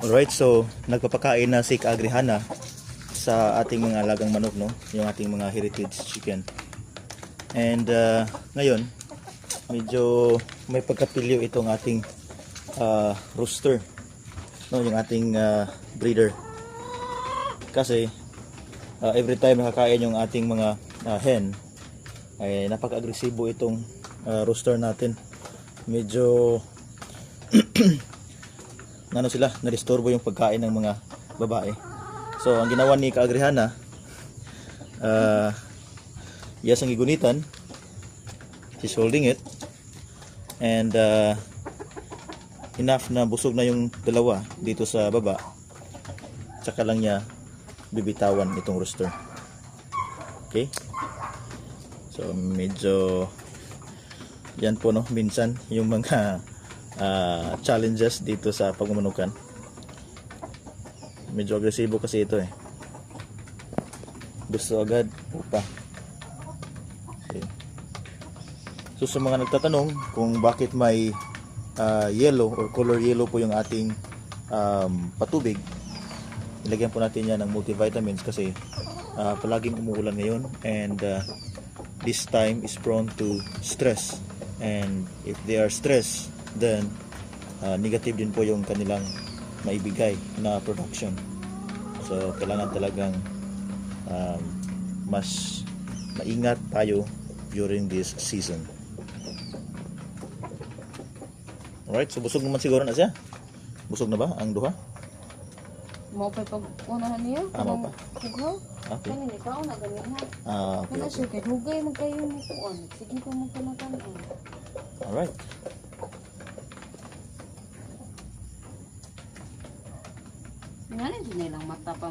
Alright, so nagpapakain na si Kaagrihana sa ating mga alagang manok, no? Yung ating mga heritage chicken. And ngayon, medyo may pagkapilyo itong ating rooster, no? Yung ating breeder. Kasi every time nakakain yung ating mga hen, ay napaka-agresibo itong rooster natin. Medyo ano sila, naristorbo yung pagkain ng mga babae. So ang ginawa ni Kaagrihana, yes, ang igunitan, she's holding it, and enough na busog na yung dalawa dito sa baba, tsaka lang niya bibitawan itong rooster. Okay, so medyo yan po, no, minsan yung mga challenges dito sa pagmamanukan. Medyo agresibo kasi ito eh. Gusto agad upa. Okay. So sa mga nagtatanong kung bakit may yellow or color yellow po yung ating patubig, ilagyan po natin yan ng multivitamins kasi palaging umuulan ngayon, and this time is prone to stress, and if they are stressed, then negative din po yung kanilang maibigay na production. So kailangan talagang mas maingat tayo during this season. Alright, so busog naman siguro na siya. Busog na ba ang duha? Mau pa pag-unahan niya? Mo pa. Hughaw? Okay. Kanin, ikaw na ganyan ha. Okay, Kaya okay. siya, kahit hugay magkayo mo kuon. Sige po magkamatan. Alright. Nga rin siya nilang mata pa.